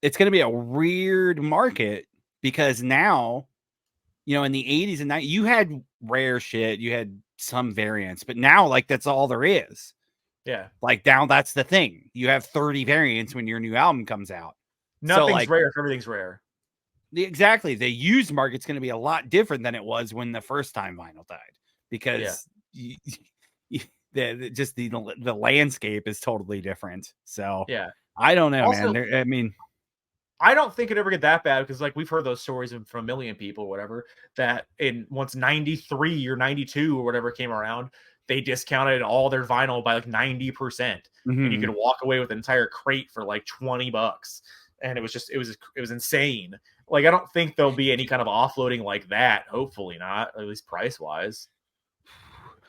it's going to be a weird market because now, in the 80s and 90s, you had rare shit, you had some variants, but now like that's all there is. Yeah. Like now that's the thing. You have 30 variants when your new album comes out. Nothing's rare if everything's rare. Exactly. The used market's going to be a lot different than it was when the first time vinyl died because the landscape is totally different. So yeah, I don't know, also, man. I don't think it ever get that bad because like we've heard those stories from a million people or whatever that once 93 or 92 or whatever came around, they discounted all their vinyl by like 90%. And you could walk away with an entire crate for like $20. And it was insane. Like, I don't think there'll be any kind of offloading like that. Hopefully not, at least price wise.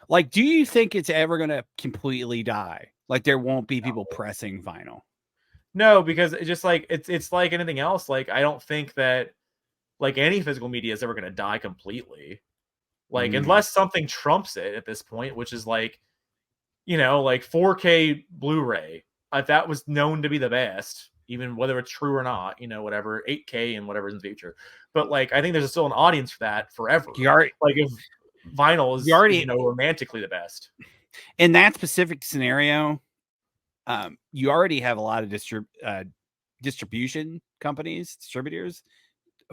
Like, do you think it's ever going to completely die? Like there won't be people pressing vinyl? No, because it's just like, it's like anything else. Like, I don't think that like any physical media is ever going to die completely. Like, unless something trumps it at this point, which is like, like 4K Blu-ray. That was known to be the best, even whether it's true or not, whatever, 8K and whatever's in the future. But like, I think there's still an audience for that forever. Like if vinyl is, romantically the best. In that specific scenario, you already have a lot of distribution companies, distributors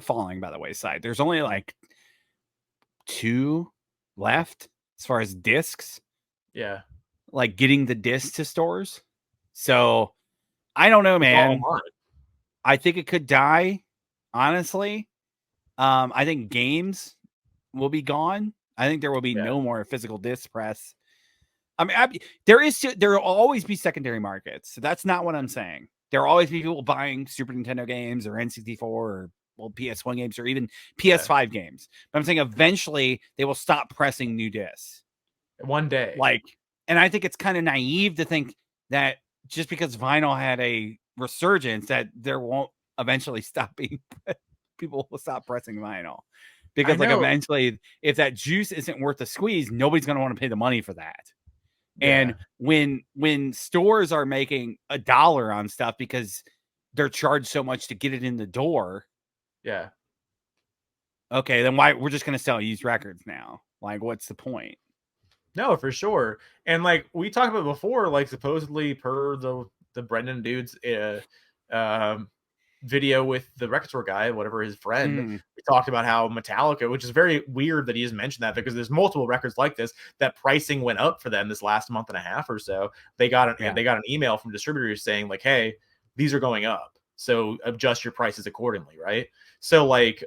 falling by the wayside. There's only like 2 left as far as discs. Yeah. Like getting the discs to stores. So I don't know, man. I think it could die, honestly. I think games will be gone. I think there will be no more physical disc press. I mean, there will always be secondary markets. So that's not what I'm saying. There will always be people buying Super Nintendo games or N64 or PS1 games or even PS5 games. But I'm saying eventually they will stop pressing new discs. One day. And I think it's kind of naive to think that just because vinyl had a resurgence that there won't eventually stop being people will stop pressing vinyl. Because like eventually if that juice isn't worth the squeeze, nobody's going to want to pay the money for that. Yeah. And when stores are making $1 on stuff because they're charged so much to get it in the door. Yeah. Okay, then why we're just going to sell used records now? Like, what's the point? No, for sure. And like we talked about before, like supposedly per the Brendan dude's video with the record store guy, whatever his friend, we talked about how Metallica, which is very weird that he has mentioned that because there's multiple records like this that pricing went up for them this last month and a half or so. They got an email from distributors saying like, hey, these are going up, so adjust your prices accordingly, right? So like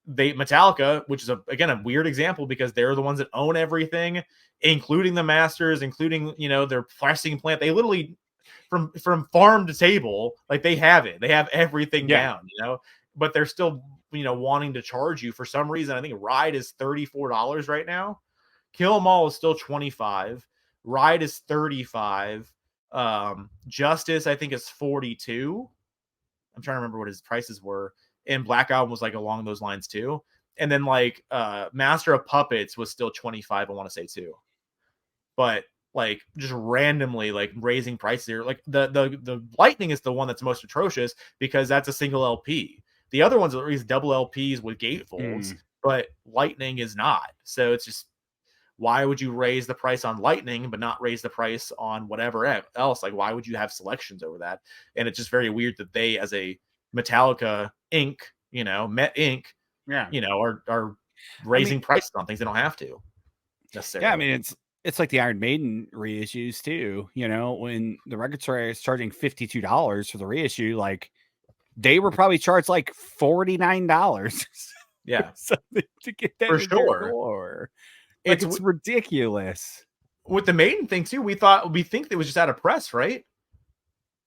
Metallica, which is again a weird example because they're the ones that own everything, including the masters, including their pressing plant. They literally from farm to table, like they have everything down, but they're still wanting to charge you for some reason. I think Ride is $34 right now. Kill 'Em All is still $25. Ride is $35. Justice I think is $42. I'm trying to remember what his prices were. And Black Album was like along those lines too. And then like Master of Puppets was still $25, I want to say too. But like just randomly like raising prices here. Like the Lightning is the one that's most atrocious because that's a single LP. The other ones are these double LPs with gatefolds, but Lightning is not. So it's just, why would you raise the price on Lightning but not raise the price on whatever else? Like, why would you have selections over that? And it's just very weird that they, as a Metallica Inc., Met Inc., are raising prices on things they don't have to necessarily. Yeah, I mean it's like the Iron Maiden reissues too. When the record store is charging $52 for the reissue, like they were probably charged like $49. Yeah, something to get that for in sure. Their door. Like, it's ridiculous. With the Maiden thing too, we think it was just out of press, right?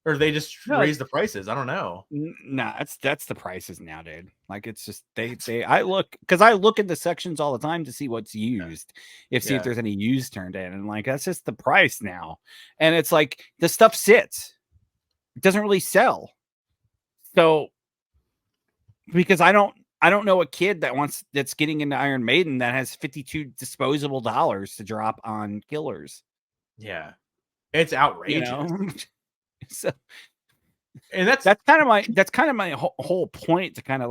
Or they just raised the prices. I don't know. No, that's the prices now, dude. Like it's just I look at the sections all the time to see what's used, see if there's any used turned in, and like that's just the price now. And it's like the stuff sits, it doesn't really sell. So because I don't I don't know a kid that's getting into Iron Maiden that has 52 disposable dollars to drop on Killers. Yeah, it's outrageous. So And that's kind of my whole point to kind of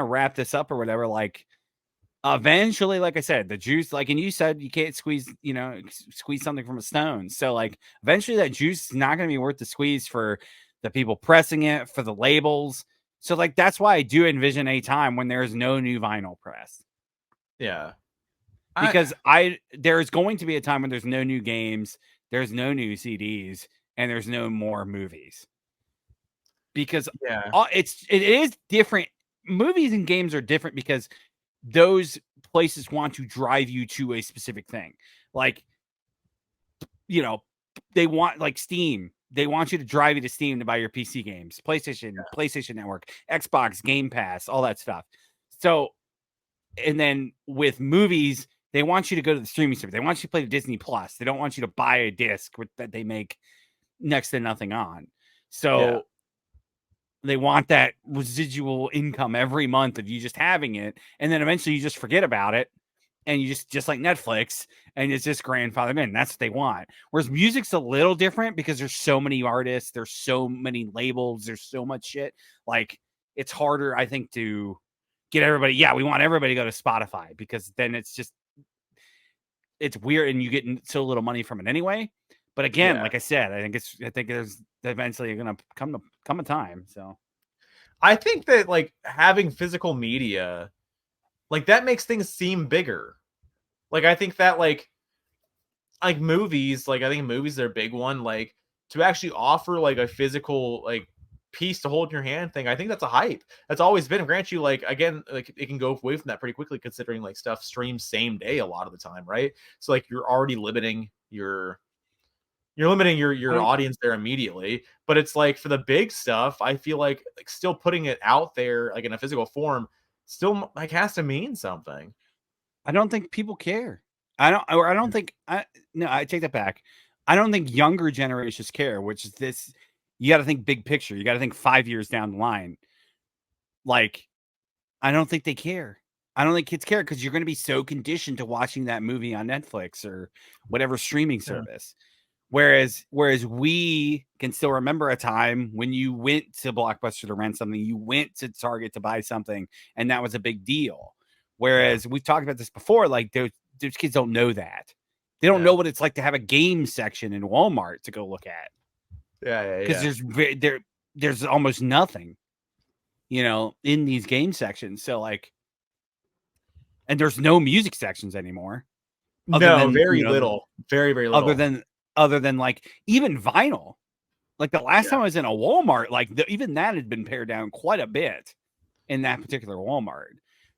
wrap this up or whatever. Like, eventually, like I said, the juice, like, and you said you can't squeeze something from a stone. So like, eventually that juice is not going to be worth the squeeze for the people pressing it, for the labels. So like, that's why I do envision a time when there's no new vinyl press. Yeah. Because there's going to be a time when there's no new games, there's no new CDs, and there's no more movies. Because it is different. Movies and games are different because those places want to drive you to a specific thing. Like, they want, like, Steam. They want you to drive you to Steam to buy your PC games, PlayStation Network, Xbox, Game Pass, all that stuff. So, and then with movies, they want you to go to the streaming service. They want you to play the Disney Plus. They don't want you to buy a disc that they make next to nothing on. So they want that residual income every month of you just having it. And then eventually you just forget about it. And you just like Netflix, and it's just grandfathered in. That's what they want. Whereas music's a little different because there's so many artists, there's so many labels, there's so much shit. Like, it's harder, I think, to get everybody. Yeah, we want everybody to go to Spotify because then it's weird and you get so little money from it anyway. But again, like I said, I think there's eventually going to come a time. So I think that, like, having physical media, like, that makes things seem bigger. Like, I think that, like movies, like, I think movies are a big one. Like, to actually offer, like, a physical, like, piece to hold in your hand thing, I think that's a hype. That's always been. Grant you, like, again, like, it can go away from that pretty quickly, considering, like, stuff streams same day a lot of the time, right? So, like, you're already limiting your audience there immediately. But it's like, for the big stuff, I feel like still putting it out there, like, in a physical form, still, like, has to mean something. I don't think people care. I take that back. I don't think younger generations care, which is this. You got to think big picture. You got to think 5 years down the line. Like, I don't think they care. I don't think kids care because you're going to be so conditioned to watching that movie on Netflix or whatever streaming service. Whereas we can still remember a time when you went to Blockbuster to rent something, you went to Target to buy something, and that was a big deal. Whereas we've talked about this before, like, those kids don't know that. They don't know what it's like to have a game section in Walmart to go look at. Because there's almost nothing, in these game sections. So, like, and there's no music sections anymore. Very little. Very, very little. Other than like, even vinyl. Like, the last time I was in a Walmart, like, even that had been pared down quite a bit in that particular Walmart.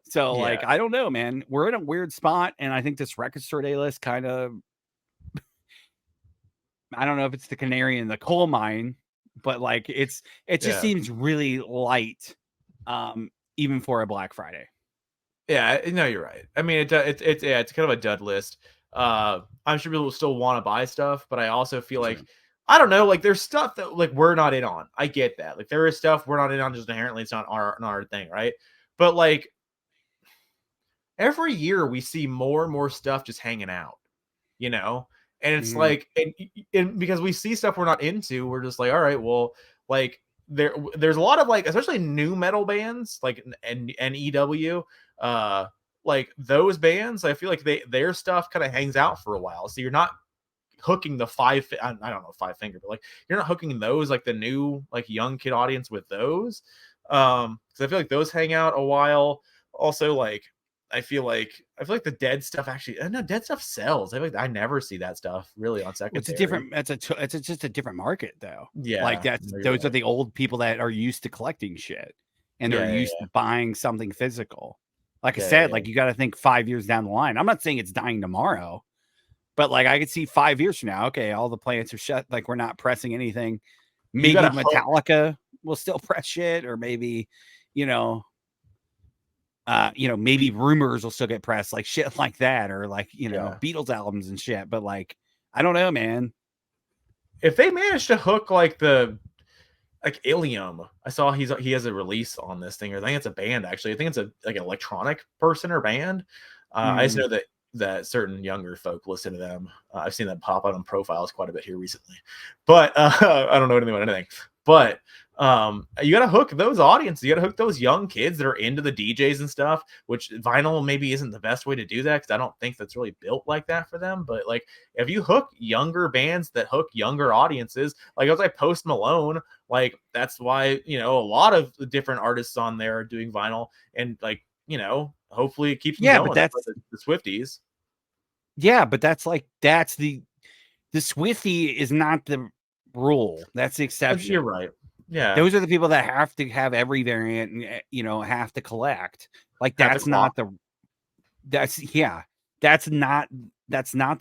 So, like, I don't know, man. We're in a weird spot, and I think this record store day list kind of, I don't know if it's the canary in the coal mine, but, like, it just seems really light, even for a Black Friday. Yeah, no, you're right. I mean, it's kind of a dud list. I'm sure people will still want to buy stuff, but I also feel like, I don't know, like, there's stuff that, like, we're not in on. I get that. Like, there is stuff we're not in on, just inherently it's not our thing, right? But, like, every year we see more and more stuff just hanging out, and it's like, and because we see stuff we're not into, we're just like, all right, well, like, there's a lot of, like, especially new metal bands, like, and EW, like, those bands, I feel like their stuff kind of hangs out for a while. So you're not hooking the I don't know, Five Finger, but, like, you're not hooking those, like, the new, like, young kid audience with those. Because I feel like those hang out a while. Also, like, I feel like the dead stuff actually, no, dead stuff sells. I feel like I never see that stuff really on secondary. It's just a different market, though. Yeah, like, those are the old people that are used to collecting shit, and they're used to buying something physical. Like I said, like, you got to think 5 years down the line. I'm not saying it's dying tomorrow, but, like, I could see 5 years from now, okay, all the plants are shut. Like, we're not pressing anything. Maybe Metallica will still press shit, or maybe, maybe Rumors will still get pressed, like, shit like that, or, like, Beatles albums and shit. But, like, I don't know, man. If they manage to hook, like, the like Ilium. I saw he has a release on this thing, or I think it's a band actually. I think it's a like an electronic person or band. I just know that certain younger folk listen to them. I've seen that pop out on profiles quite a bit here recently, but I don't know anything about anything. But you got to hook those audiences. You got to hook those young kids that are into the DJs and stuff. Which vinyl maybe isn't the best way to do that because I don't think that's really built like that for them. But like if you hook younger bands that hook younger audiences, like I was like Post Malone. Like that's why a lot of the different artists on there are doing vinyl, and like hopefully it keeps them going. But that's the Swifties. Yeah, but that's the Swiftie is not the rule. That's the exception. You're right. Yeah, those are the people that have to have every variant and have to collect. Like that's not the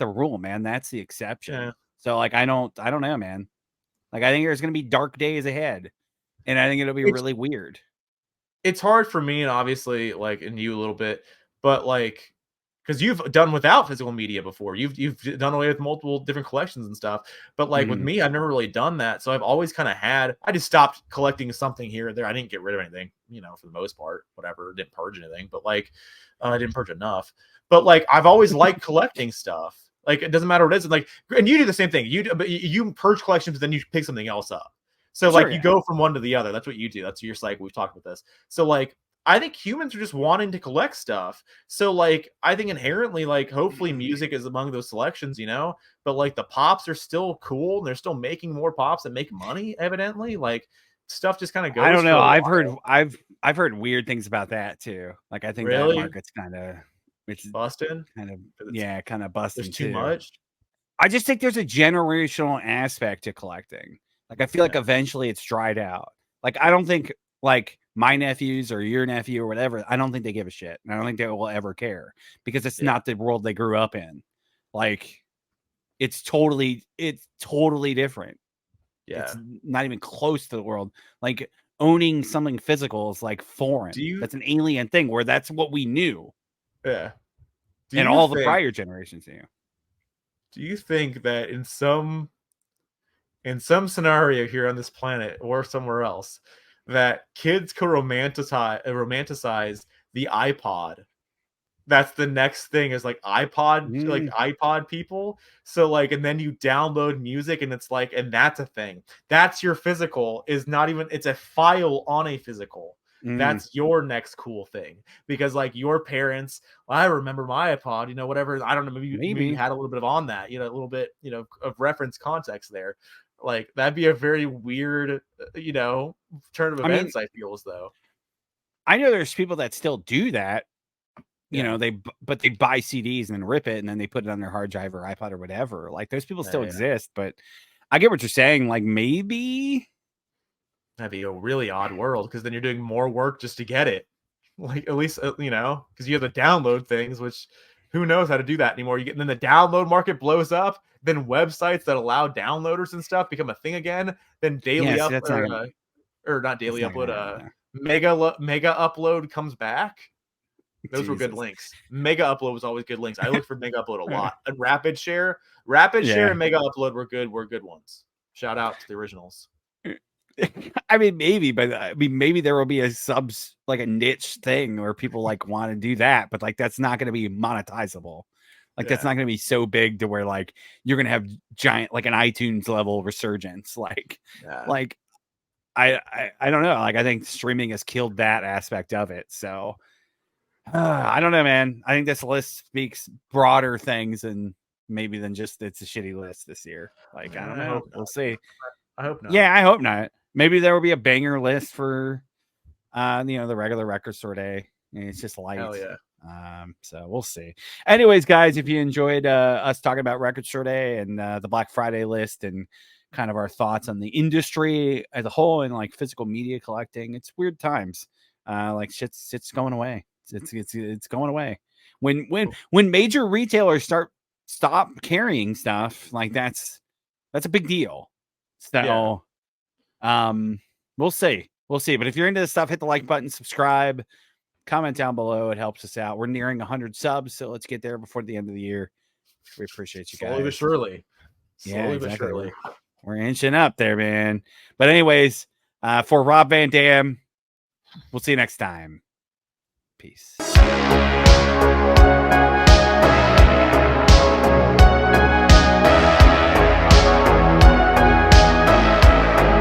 rule, man. That's the exception. Yeah. So like I don't know, man. Like I think there's gonna be dark days ahead, and I think it'll be really weird. It's hard for me, and obviously like and you a little bit, but like because you've done without physical media before. You've done away with multiple different collections and stuff. But like with me, I've never really done that. So I've always kind of I just stopped collecting something here or there. I didn't get rid of anything, for the most part, whatever. Didn't purge anything, but like I didn't purge enough. But like I've always liked collecting stuff. Like it doesn't matter what it is. And you do the same thing. You purge collections, but then you pick something else up. So like you go from one to the other. That's what you do. That's your cycle. We've talked about this. So like I think humans are just wanting to collect stuff. So like I think inherently, like hopefully music is among those selections, but like the pops are still cool and they're still making more pops that make money, evidently. Like stuff just kind of goes. I don't know. I've heard weird things about that too. Like I think that market's kind of busting. Kind of busting. There's too much. I just think there's a generational aspect to collecting. Like I feel like eventually it's dried out. Like I don't think like my nephews or your nephew or whatever, I don't think they give a shit. And I don't think they will ever care because it's not the world they grew up in. Like it's totally different. Yeah. It's not even close to the world. Like owning something physical is like foreign. That's an alien thing where that's what we knew. Yeah. And all the prior generations knew. Do you think that in some scenario here on this planet or somewhere else, that kids could romanticize the iPod? That's the next thing is like iPod, like iPod people. So like, and then you download music and it's like, and that's a thing. That's your physical is not even, it's a file on a physical. That's your next cool thing because like your parents, I remember my iPod, whatever. I don't know. Maybe you had a little bit of on that, a little bit, of reference context there. Like that'd be a very weird, turn of events. I feel as though I know there's people that still do that. They buy CDs and then rip it and then they put it on their hard drive or iPod or whatever. Like those people still exist, but I get what you're saying. Like maybe that'd be a really odd world because then you're doing more work just to get it. Like at least because you have to download things, which who knows how to do that anymore. And then the download market blows up. Then websites that allow downloaders and stuff become a thing again. Then daily upload or not daily upload. Mega upload comes back. Those were good links. Mega upload was always good links. I looked for mega upload a lot. And rapid share and mega upload were good ones. Shout out to the originals. I mean, maybe there will be a like a niche thing where people like want to do that, but like that's not going to be monetizable. Like that's not going to be so big to where like you're going to have giant like an iTunes level resurgence. Like I don't know. Like I think streaming has killed that aspect of it. So I don't know, man. I think this list speaks broader things and maybe than just it's a shitty list this year. Like I don't know. We'll see. I hope not. Yeah, I hope not. Maybe there will be a banger list for the regular record store day. It's just light. Hell yeah. So we'll see. Anyways, guys, if you enjoyed us talking about record store day and the Black Friday list and kind of our thoughts on the industry as a whole and like physical media collecting, it's weird times. Like shit's going away. It's going away. When major retailers stop carrying stuff, like that's a big deal. So we'll see. But if you're into this stuff, hit the like button, subscribe, comment down below. It helps us out. We're nearing 100 subs, so let's get there before the end of the year. We appreciate you guys. Slowly but surely. Slowly but surely. We're inching up there, man. But anyways, For Rob Van Dam, we'll see you next time. Peace.